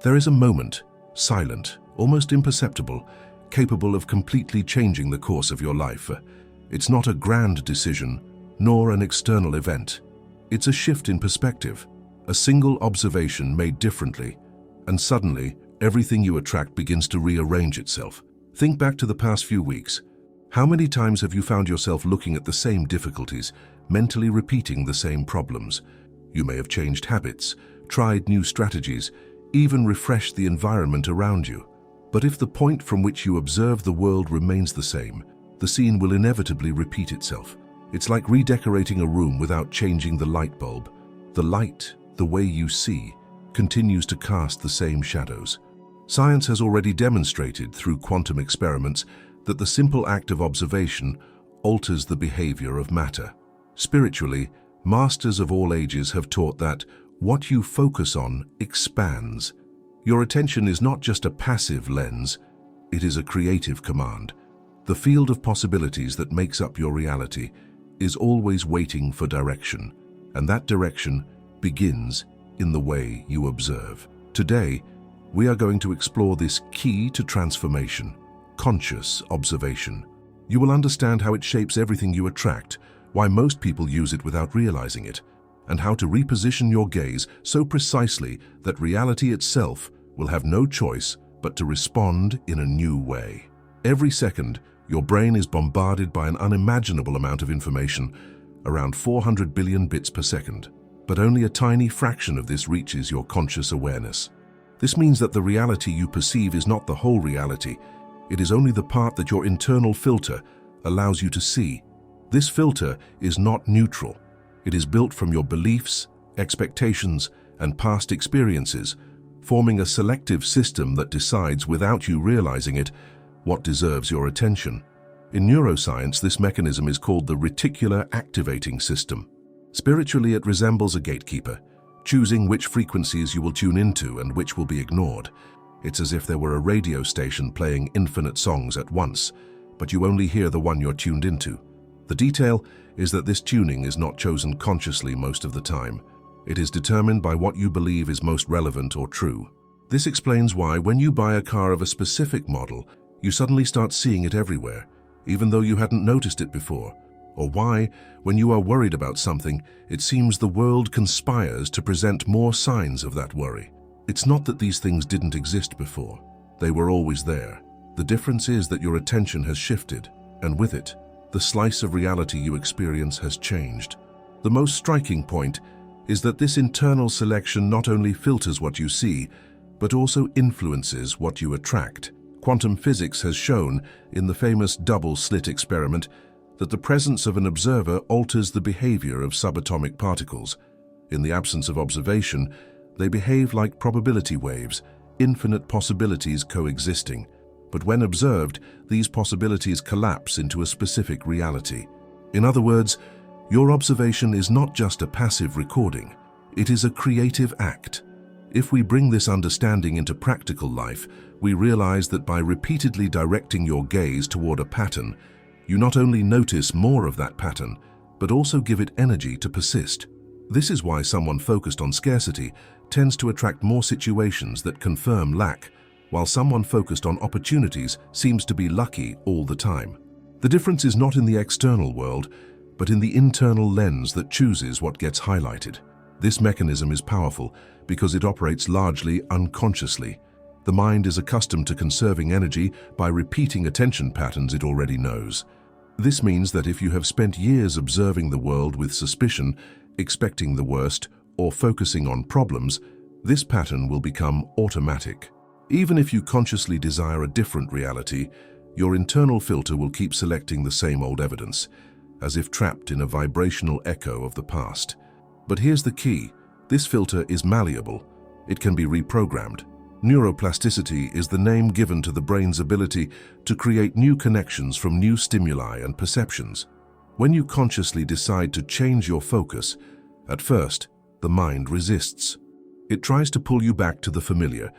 There is a moment, silent, almost imperceptible, capable of completely changing the course of your life. It's not a grand decision, nor an external event. It's a shift in perspective, a single observation made differently, and suddenly, everything you attract begins to rearrange itself. Think back to the past few weeks. How many times have you found yourself looking at the same difficulties, mentally repeating the same problems? You may have changed habits, tried new strategies, even refreshed the environment around you. But if the point from which you observe the world remains the same, the scene will inevitably repeat itself. It's like redecorating a room without changing the light bulb. The light, the way you see, continues to cast the same shadows. Science has already demonstrated through quantum experiments that the simple act of observation alters the behavior of matter. Spiritually, masters of all ages have taught that what you focus on expands. Your attention is not just a passive lens, it is a creative command. The field of possibilities that makes up your reality is always waiting for direction, and that direction begins in the way you observe. Today, we are going to explore this key to transformation, conscious observation. You will understand how it shapes everything you attract, why most people use it without realizing it, and how to reposition your gaze so precisely that reality itself will have no choice but to respond in a new way. Every second, your brain is bombarded by an unimaginable amount of information, around 400 billion bits per second. But only a tiny fraction of this reaches your conscious awareness. This means that the reality you perceive is not the whole reality. It is only the part that your internal filter allows you to see. This filter is not neutral. It is built from your beliefs, expectations, and past experiences, forming a selective system that decides, without you realizing it, what deserves your attention. In neuroscience, this mechanism is called the reticular activating system. Spiritually, it resembles a gatekeeper, choosing which frequencies you will tune into and which will be ignored. It's as if there were a radio station playing infinite songs at once, but you only hear the one you're tuned into. The detail is that this tuning is not chosen consciously most of the time. It is determined by what you believe is most relevant or true. This explains why, when you buy a car of a specific model, you suddenly start seeing it everywhere, even though you hadn't noticed it before. Or why, when you are worried about something, it seems the world conspires to present more signs of that worry. It's not that these things didn't exist before. They were always there. The difference is that your attention has shifted, and with it, the slice of reality you experience has changed. The most striking point is that this internal selection not only filters what you see, but also influences what you attract. Quantum physics has shown, in the famous double-slit experiment, that the presence of an observer alters the behavior of subatomic particles. In the absence of observation, they behave like probability waves, infinite possibilities coexisting. But when observed, these possibilities collapse into a specific reality. In other words, your observation is not just a passive recording, it is a creative act. If we bring this understanding into practical life, we realize that by repeatedly directing your gaze toward a pattern, you not only notice more of that pattern, but also give it energy to persist. This is why someone focused on scarcity tends to attract more situations that confirm lack, while someone focused on opportunities seems to be lucky all the time. The difference is not in the external world, but in the internal lens that chooses what gets highlighted. This mechanism is powerful because it operates largely unconsciously. The mind is accustomed to conserving energy by repeating attention patterns it already knows. This means that if you have spent years observing the world with suspicion, expecting the worst, or focusing on problems, this pattern will become automatic. Even if you consciously desire a different reality, your internal filter will keep selecting the same old evidence, as if trapped in a vibrational echo of the past. But here's the key: this filter is malleable. It can be reprogrammed. Neuroplasticity is the name given to the brain's ability to create new connections from new stimuli and perceptions. When you consciously decide to change your focus, at first, the mind resists. It tries to pull you back to the familiar,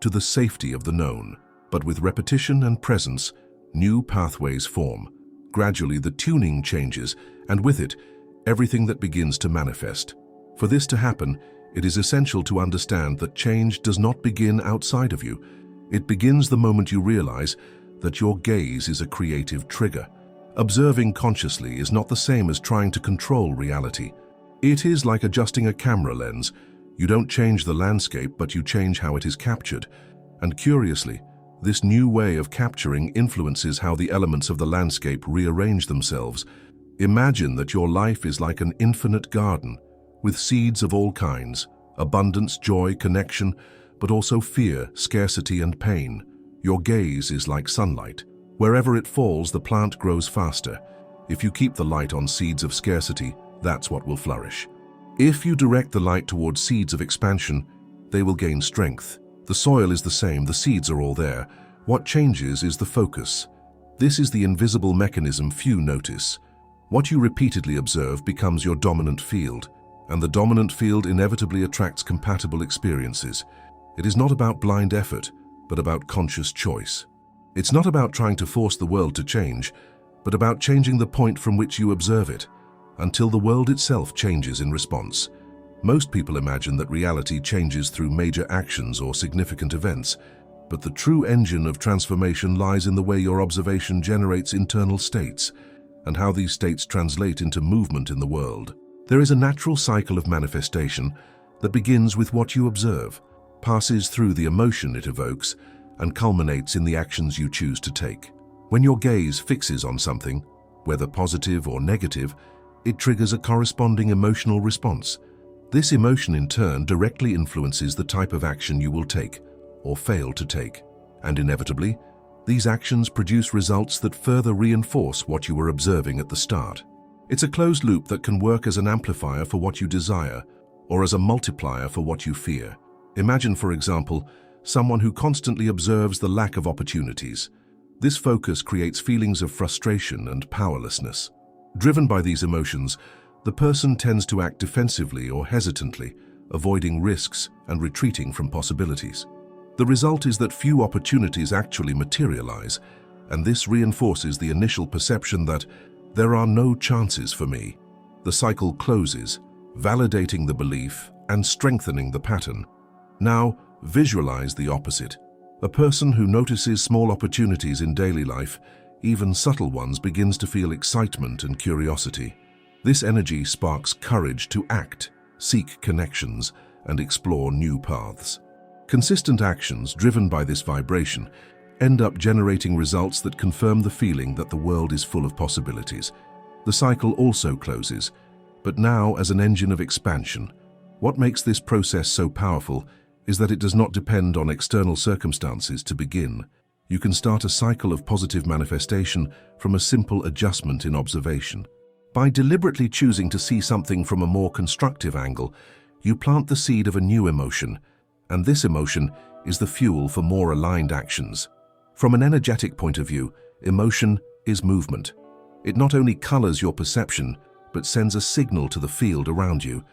to the safety of the known. But with repetition and presence, new pathways form. Gradually, the tuning changes, and with it, everything that begins to manifest. For this to happen, It is essential to understand that change does not begin outside of you. It begins the moment you realize that your gaze is a creative trigger. Observing consciously is not the same as trying to control reality. It is like adjusting a camera lens. You don't change the landscape, but you change how it is captured. And curiously, this new way of capturing influences how the elements of the landscape rearrange themselves. Imagine that your life is like an infinite garden, with seeds of all kinds, abundance, joy, connection, but also fear, scarcity, and pain. Your gaze is like sunlight. Wherever it falls, the plant grows faster. If you keep the light on seeds of scarcity, that's what will flourish. If you direct the light towards seeds of expansion, they will gain strength. The soil is the same, the seeds are all there. What changes is the focus. This is the invisible mechanism few notice. What you repeatedly observe becomes your dominant field, and the dominant field inevitably attracts compatible experiences. It is not about blind effort, but about conscious choice. It's not about trying to force the world to change, but about changing the point from which you observe it, until the world itself changes in response. Most people imagine that reality changes through major actions or significant events, but the true engine of transformation lies in the way your observation generates internal states, and how these states translate into movement in the world. There is a natural cycle of manifestation that begins with what you observe, passes through the emotion it evokes, and culminates in the actions you choose to take. When your gaze fixes on something, whether positive or negative, it triggers a corresponding emotional response. This emotion in turn directly influences the type of action you will take or fail to take, and inevitably, these actions produce results that further reinforce what you were observing at the start. It's a closed loop that can work as an amplifier for what you desire or as a multiplier for what you fear. Imagine, for example, someone who constantly observes the lack of opportunities. This focus creates feelings of frustration and powerlessness. Driven by these emotions, the person tends to act defensively or hesitantly, avoiding risks and retreating from possibilities. The result is that few opportunities actually materialize, and this reinforces the initial perception that there are no chances for me. The cycle closes, validating the belief and strengthening the pattern. Now, visualize the opposite. A person who notices small opportunities in daily life, even subtle ones, begins to feel excitement and curiosity. This energy sparks courage to act, seek connections, and explore new paths. Consistent actions driven by this vibration end up generating results that confirm the feeling that the world is full of possibilities. The cycle also closes, but now as an engine of expansion. What makes this process so powerful is that it does not depend on external circumstances to begin. You can start a cycle of positive manifestation from a simple adjustment in observation. By deliberately choosing to see something from a more constructive angle, you plant the seed of a new emotion, and this emotion is the fuel for more aligned actions. From an energetic point of view, emotion is movement. It not only colors your perception, but sends a signal to the field around you.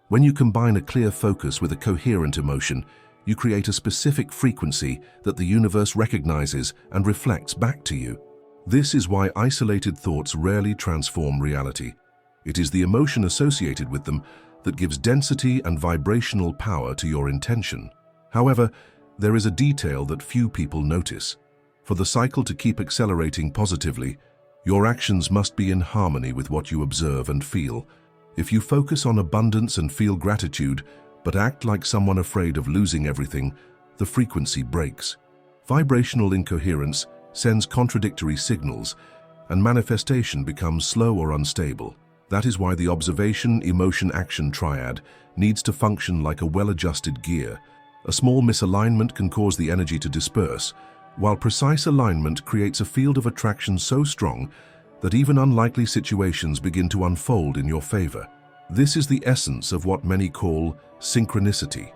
When you combine a clear focus with a coherent emotion, you create a specific frequency that the universe recognizes and reflects back to you. This is why isolated thoughts rarely transform reality. It is the emotion associated with them that gives density and vibrational power to your intention. However, there is a detail that few people notice. For the cycle to keep accelerating positively, your actions must be in harmony with what you observe and feel. If you focus on abundance and feel gratitude, but act like someone afraid of losing everything, the frequency breaks. Vibrational incoherence sends contradictory signals, and manifestation becomes slow or unstable. That is why the observation, emotion, action triad needs to function like a well-adjusted gear. A small misalignment can cause the energy to disperse, while precise alignment creates a field of attraction so strong that even unlikely situations begin to unfold in your favor. This is the essence of what many call synchronicity.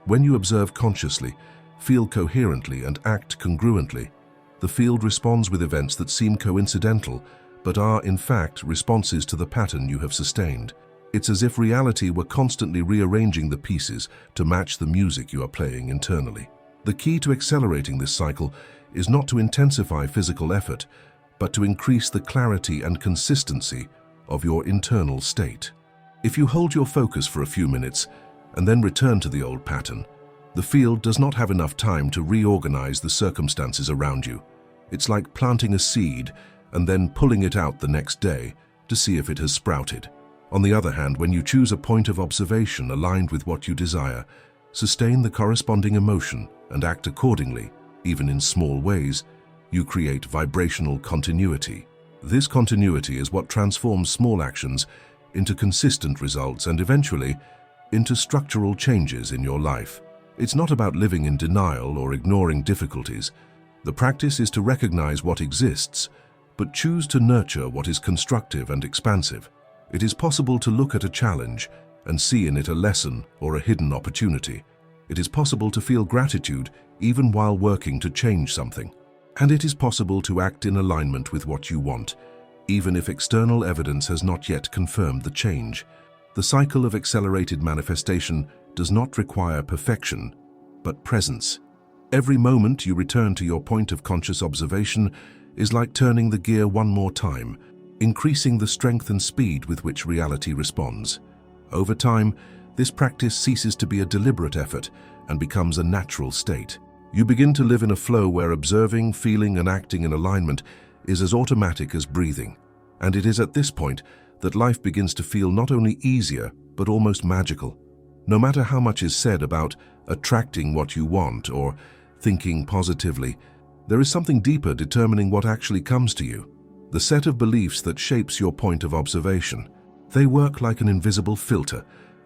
When you observe consciously, feel coherently, and act congruently, the field responds with events that seem coincidental, but are, in fact, responses to the pattern you have sustained. It's as if reality were constantly rearranging the pieces to match the music you are playing internally. The key to accelerating this cycle is not to intensify physical effort, but to increase the clarity and consistency of your internal state. If you hold your focus for a few minutes, and then return to the old pattern, the field does not have enough time to reorganize the circumstances around you. It's like planting a seed and then pulling it out the next day to see if it has sprouted. On the other hand, when you choose a point of observation aligned with what you desire, sustain the corresponding emotion and act accordingly, even in small ways, you create vibrational continuity. This continuity is what transforms small actions into consistent results and eventually into structural changes in your life. It's not about living in denial or ignoring difficulties. The practice is to recognize what exists, but choose to nurture what is constructive and expansive. It is possible to look at a challenge and see in it a lesson or a hidden opportunity. It is possible to feel gratitude even while working to change something. And it is possible to act in alignment with what you want, even if external evidence has not yet confirmed the change. The cycle of accelerated manifestation does not require perfection, but presence. Every moment you return to your point of conscious observation is like turning the gear one more time, increasing the strength and speed with which reality responds. Over time, this practice ceases to be a deliberate effort and becomes a natural state. You begin to live in a flow where observing, feeling, and acting in alignment is as automatic as breathing. And it is at this point that life begins to feel not only easier, but almost magical. No matter how much is said about attracting what you want or thinking positively, there is something deeper determining what actually comes to you. The set of beliefs that shapes your point of observation. They work like an invisible filter,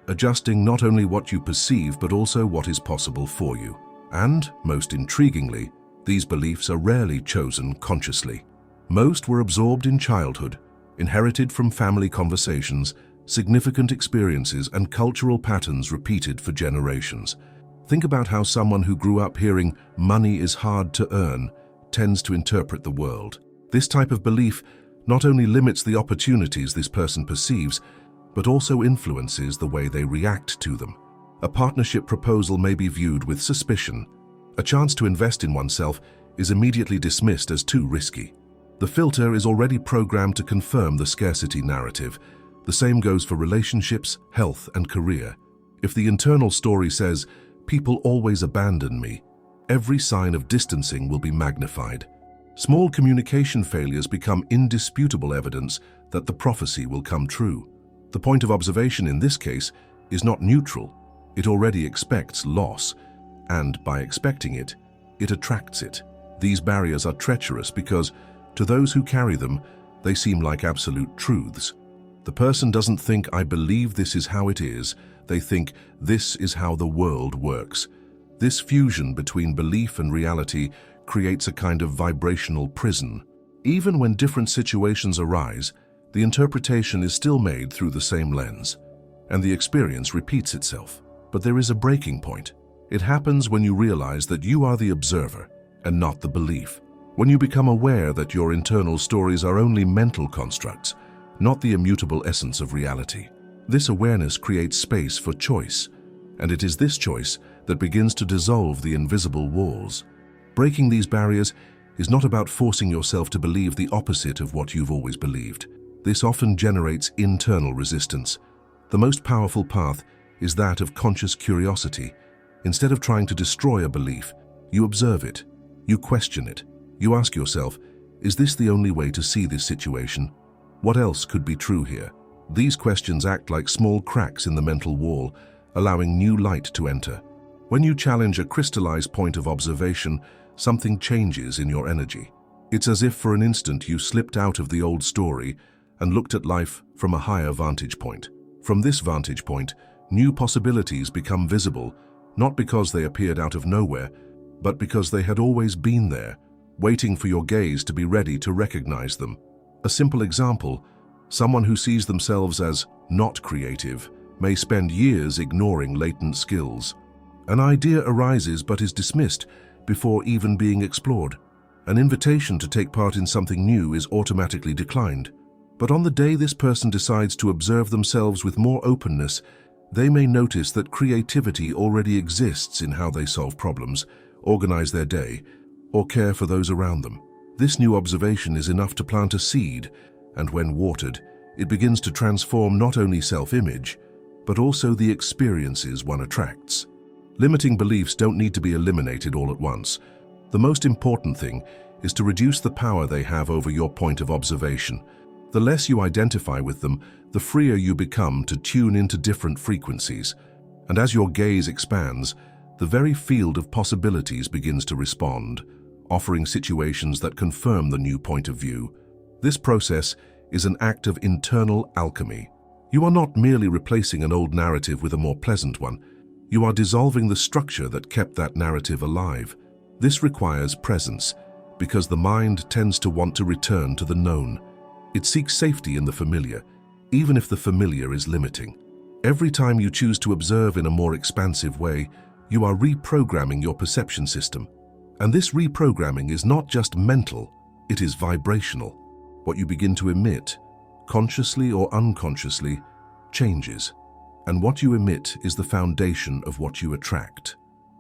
adjusting not only what you perceive but also what is possible for you. And, most intriguingly, these beliefs are rarely chosen consciously. Most were absorbed in childhood, inherited from family conversations, significant experiences, and cultural patterns repeated for generations. Think about how someone who grew up hearing money is hard to earn tends to interpret the world. This type of belief not only limits the opportunities this person perceives, but also influences the way they react to them. A partnership proposal may be viewed with suspicion. A chance to invest in oneself is immediately dismissed as too risky. The filter is already programmed to confirm the scarcity narrative. The same goes for relationships, health, and career. If the internal story says, "People always abandon me," every sign of distancing will be magnified. Small communication failures become indisputable evidence that the prophecy will come true. The point of observation in this case is not neutral. It already expects loss, and by expecting it, it attracts it. These barriers are treacherous because, to those who carry them, they seem like absolute truths. The person doesn't think, "I believe this is how it is." They think, "This is how the world works." This fusion between belief and reality creates a kind of vibrational prison. Even when different situations arise, the interpretation is still made through the same lens, and the experience repeats itself. But there is a breaking point. It happens when you realize that you are the observer and not the belief. When you become aware that your internal stories are only mental constructs, not the immutable essence of reality. This awareness creates space for choice, and it is this choice that begins to dissolve the invisible walls. Breaking these barriers is not about forcing yourself to believe the opposite of what you've always believed. This often generates internal resistance. The most powerful path is that of conscious curiosity. Instead of trying to destroy a belief, you observe it, you question it, you ask yourself, "Is this the only way to see this situation? What else could be true here?" These questions act like small cracks in the mental wall, allowing new light to enter. When you challenge a crystallized point of observation, something changes in your energy. It's as if for an instant you slipped out of the old story and looked at life from a higher vantage point. From this vantage point, new possibilities become visible, not because they appeared out of nowhere, but because they had always been there, waiting for your gaze to be ready to recognize them. A simple example: someone who sees themselves as not creative may spend years ignoring latent skills. An idea arises but is dismissed before even being explored. An invitation to take part in something new is automatically declined. But on the day this person decides to observe themselves with more openness, they may notice that creativity already exists in how they solve problems, organize their day, or care for those around them. This new observation is enough to plant a seed, and when watered, it begins to transform not only self-image, but also the experiences one attracts. Limiting beliefs don't need to be eliminated all at once. The most important thing is to reduce the power they have over your point of observation. The less you identify with them, the freer you become to tune into different frequencies. And as your gaze expands, the very field of possibilities begins to respond, offering situations that confirm the new point of view. This process is an act of internal alchemy. You are not merely replacing an old narrative with a more pleasant one. You are dissolving the structure that kept that narrative alive. This requires presence, because the mind tends to want to return to the known. It seeks safety in the familiar, even if the familiar is limiting. Every time you choose to observe in a more expansive way, you are reprogramming your perception system. And this reprogramming is not just mental, it is vibrational. What you begin to emit, consciously or unconsciously, changes. And what you emit is the foundation of what you attract.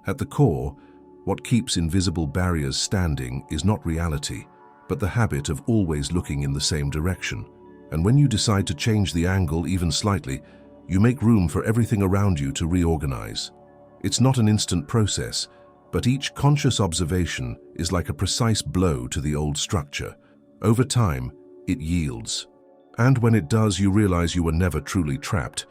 At the core, what keeps invisible barriers standing is not reality, but the habit of always looking in the same direction. And when you decide to change the angle even slightly, you make room for everything around you to reorganize. It's not an instant process, but each conscious observation is like a precise blow to the old structure. Over time, it yields. And when it does, you realize you were never truly trapped.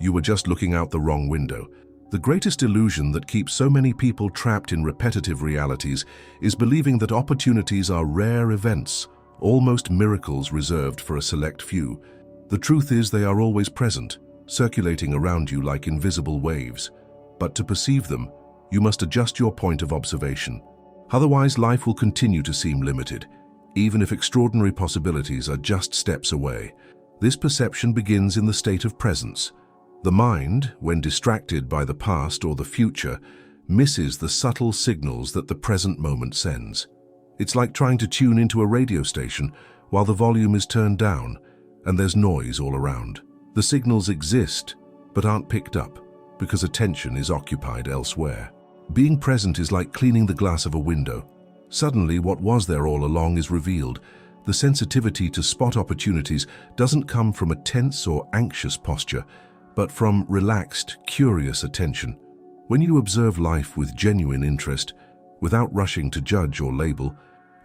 You were just looking out the wrong window. The greatest illusion that keeps so many people trapped in repetitive realities is believing that opportunities are rare events, almost miracles reserved for a select few. The truth is they are always present, circulating around you like invisible waves. But to perceive them, you must adjust your point of observation. Otherwise, life will continue to seem limited, even if extraordinary possibilities are just steps away. This perception begins in the state of presence. The mind, when distracted by the past or the future, misses the subtle signals that the present moment sends. It's like trying to tune into a radio station while the volume is turned down and there's noise all around. The signals exist, but aren't picked up because attention is occupied elsewhere. Being present is like cleaning the glass of a window. Suddenly, what was there all along is revealed. The sensitivity to spot opportunities doesn't come from a tense or anxious posture, but from relaxed, curious attention. When you observe life with genuine interest, without rushing to judge or label,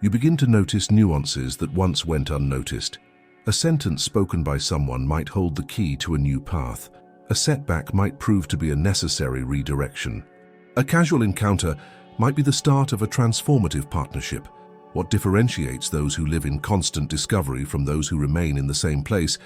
you begin to notice nuances that once went unnoticed. A sentence spoken by someone might hold the key to a new path. A setback might prove to be a necessary redirection. A casual encounter might be the start of a transformative partnership. What differentiates those who live in constant discovery from those who remain in the same place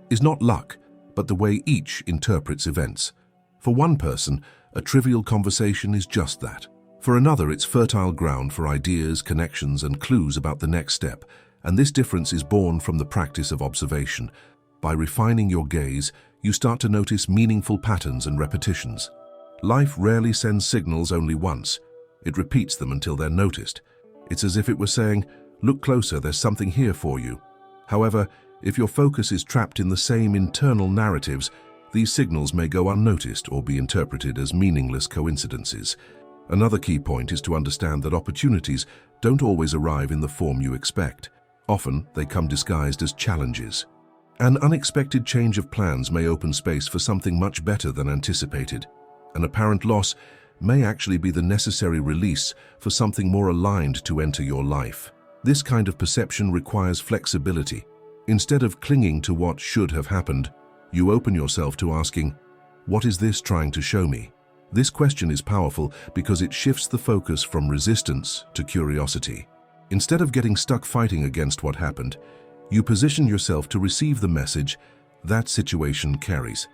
is not luck, but the way each interprets events. For one person, a trivial conversation is just that. For another, it's fertile ground for ideas, connections, and clues about the next step. And this difference is born from the practice of observation. By refining your gaze, you start to notice meaningful patterns and repetitions. Life rarely sends signals only once. It repeats them until they're noticed. It's as if it were saying, "Look closer, there's something here for you." However, if your focus is trapped in the same internal narratives, these signals may go unnoticed or be interpreted as meaningless coincidences. Another key point is to understand that opportunities don't always arrive in the form you expect. Often, they come disguised as challenges. An unexpected change of plans may open space for something much better than anticipated. An apparent loss may actually be the necessary release for something more aligned to enter your life. This kind of perception requires flexibility. Instead of clinging to what should have happened, you open yourself to asking, "What is this trying to show me?" This question is powerful because it shifts the focus from resistance to curiosity. Instead of getting stuck fighting against what happened, you position yourself to receive the message that situation carries.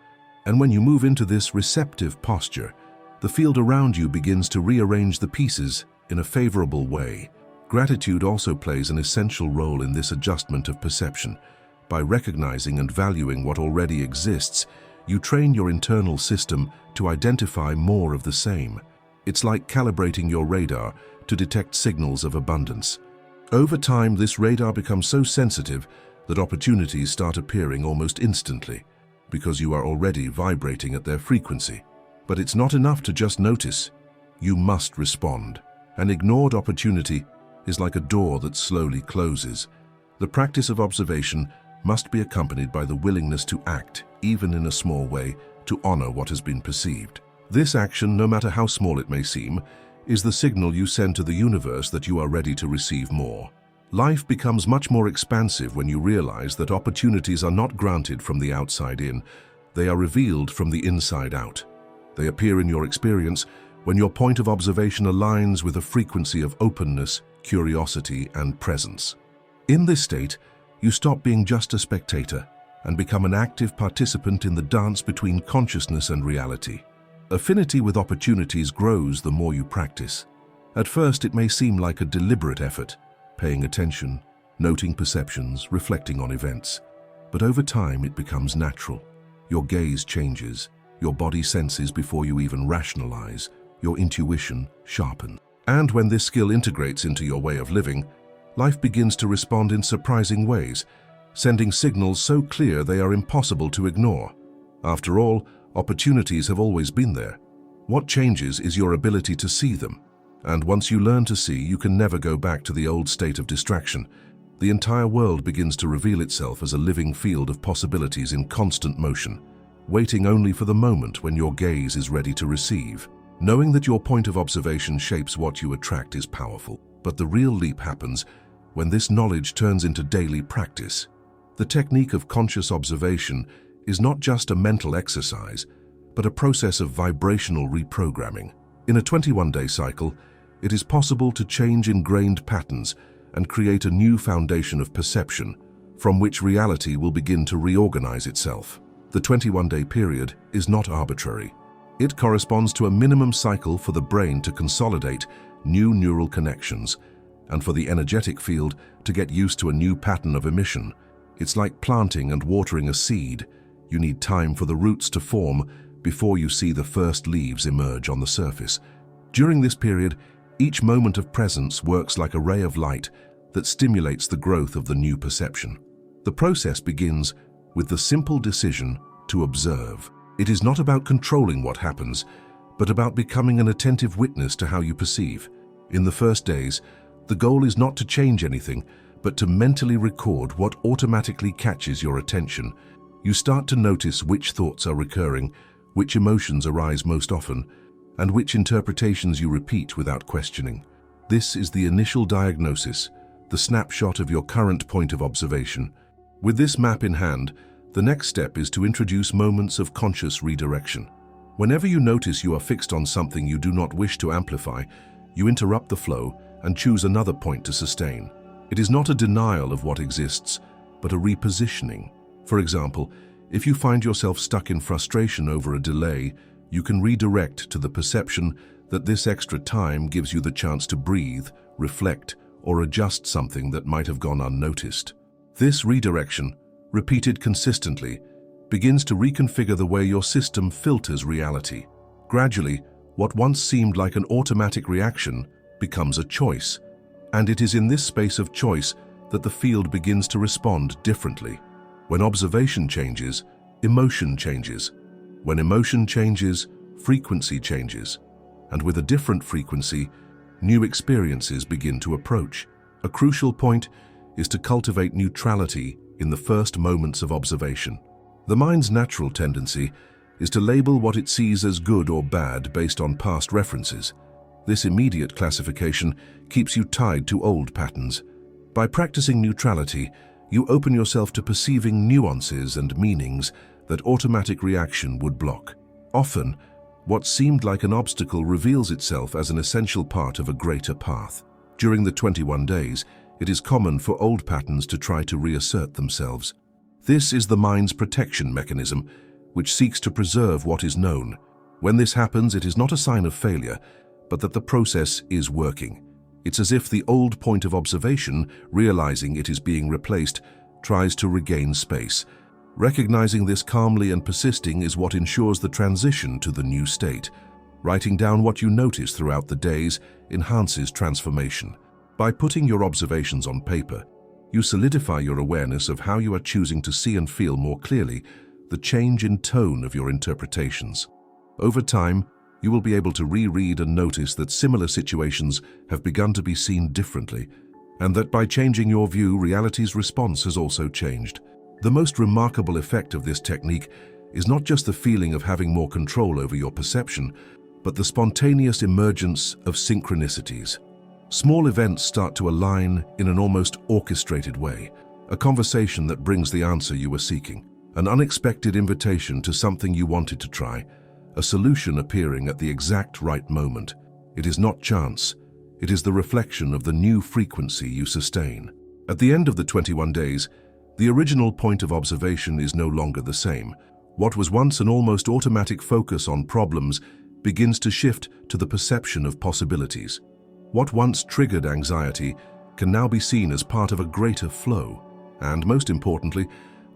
And when you move into this receptive posture, the field around you begins to rearrange the pieces in a favorable way. Gratitude also plays an essential role in this adjustment of perception. By recognizing and valuing what already exists, you train your internal system to identify more of the same. It's like calibrating your radar to detect signals of abundance. Over time, this radar becomes so sensitive that opportunities start appearing almost instantly, because you are already vibrating at their frequency. But it's not enough to just notice. You must respond. An ignored opportunity is like a door that slowly closes. The practice of observation must be accompanied by the willingness to act, even in a small way, to honor what has been perceived. This action, no matter how small it may seem, is the signal you send to the universe that you are ready to receive more. Life becomes much more expansive when you realize that opportunities are not granted from the outside in, they are revealed from the inside out. They appear in your experience when your point of observation aligns with a frequency of openness, curiosity, and presence. In this state, you stop being just a spectator and become an active participant in the dance between consciousness and reality. Affinity with opportunities grows the more you practice. At first, it may seem like a deliberate effort, paying attention, noting perceptions, reflecting on events. But over time, it becomes natural. Your gaze changes, your body senses before you even rationalize, your intuition sharpens. And when this skill integrates into your way of living, life begins to respond in surprising ways, sending signals so clear they are impossible to ignore. After all, opportunities have always been there. What changes is your ability to see them. And once you learn to see, you can never go back to the old state of distraction. The entire world begins to reveal itself as a living field of possibilities in constant motion, waiting only for the moment when your gaze is ready to receive. Knowing that your point of observation shapes what you attract is powerful, but the real leap happens when this knowledge turns into daily practice. The technique of conscious observation is not just a mental exercise, but a process of vibrational reprogramming. In a 21-day cycle, it is possible to change ingrained patterns and create a new foundation of perception from which reality will begin to reorganize itself. The 21-day period is not arbitrary. It corresponds to a minimum cycle for the brain to consolidate new neural connections and for the energetic field to get used to a new pattern of emission. It's like planting and watering a seed. You need time for the roots to form before you see the first leaves emerge on the surface. During this period, each moment of presence works like a ray of light that stimulates the growth of the new perception. The process begins with the simple decision to observe. It is not about controlling what happens, but about becoming an attentive witness to how you perceive. In the first days, the goal is not to change anything, but to mentally record what automatically catches your attention. You start to notice which thoughts are recurring, which emotions arise most often, and which interpretations you repeat without questioning. This is the initial diagnosis, the snapshot of your current point of observation. With this map in hand, the next step is to introduce moments of conscious redirection. Whenever you notice you are fixed on something you do not wish to amplify, you interrupt the flow and choose another point to sustain. It is not a denial of what exists, but a repositioning. For example, if you find yourself stuck in frustration over a delay, you can redirect to the perception that this extra time gives you the chance to breathe, reflect, or adjust something that might have gone unnoticed. This redirection, repeated consistently, begins to reconfigure the way your system filters reality. Gradually, what once seemed like an automatic reaction becomes a choice, and it is in this space of choice that the field begins to respond differently. When observation changes, emotion changes. When emotion changes, frequency changes. And with a different frequency, new experiences begin to approach. A crucial point is to cultivate neutrality in the first moments of observation. The mind's natural tendency is to label what it sees as good or bad based on past references. This immediate classification keeps you tied to old patterns. By practicing neutrality, you open yourself to perceiving nuances and meanings that automatic reaction would block. Often, what seemed like an obstacle reveals itself as an essential part of a greater path. During the 21 days, it is common for old patterns to try to reassert themselves. This is the mind's protection mechanism, which seeks to preserve what is known. When this happens, it is not a sign of failure, but that the process is working. It's as if the old point of observation, realizing it is being replaced, tries to regain space. Recognizing this calmly and persisting is what ensures the transition to the new state. Writing down what you notice throughout the days enhances transformation. By putting your observations on paper, you solidify your awareness of how you are choosing to see and feel more clearly the change in tone of your interpretations. Over time, you will be able to reread and notice that similar situations have begun to be seen differently, and that by changing your view, reality's response has also changed. The most remarkable effect of this technique is not just the feeling of having more control over your perception, but the spontaneous emergence of synchronicities. Small events start to align in an almost orchestrated way, a conversation that brings the answer you were seeking, an unexpected invitation to something you wanted to try, a solution appearing at the exact right moment. It is not chance. It is the reflection of the new frequency you sustain. At the end of the 21 days, the original point of observation is no longer the same. What was once an almost automatic focus on problems begins to shift to the perception of possibilities. What once triggered anxiety can now be seen as part of a greater flow. And most importantly,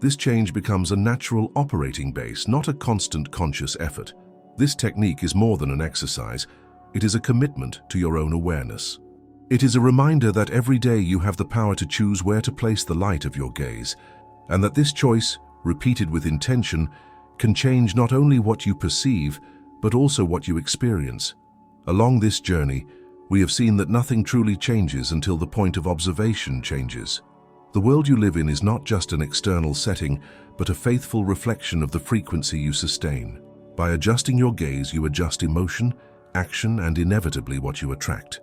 this change becomes a natural operating base, not a constant conscious effort. This technique is more than an exercise. It is a commitment to your own awareness. It is a reminder that every day you have the power to choose where to place the light of your gaze, and that this choice, repeated with intention, can change not only what you perceive, but also what you experience. Along this journey, we have seen that nothing truly changes until the point of observation changes. The world you live in is not just an external setting, but a faithful reflection of the frequency you sustain. By adjusting your gaze, you adjust emotion, action, and inevitably what you attract.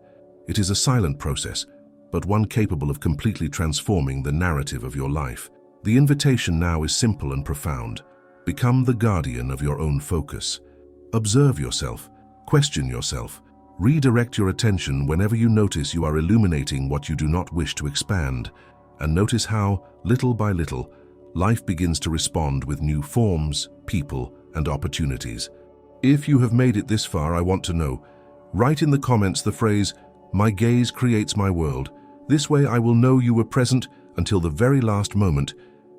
It is a silent process, but one capable of completely transforming the narrative of your life. The invitation now is simple and profound. Become the guardian of your own focus. Observe yourself, question yourself, redirect your attention whenever you notice you are illuminating what you do not wish to expand, and notice how, little by little, life begins to respond with new forms, people, and opportunities. If you have made it this far, I want to know. Write in the comments the phrase, "My gaze creates my world." This way I will know you were present until the very last moment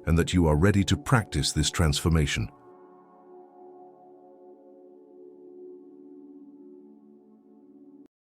and that you are ready to practice this transformation.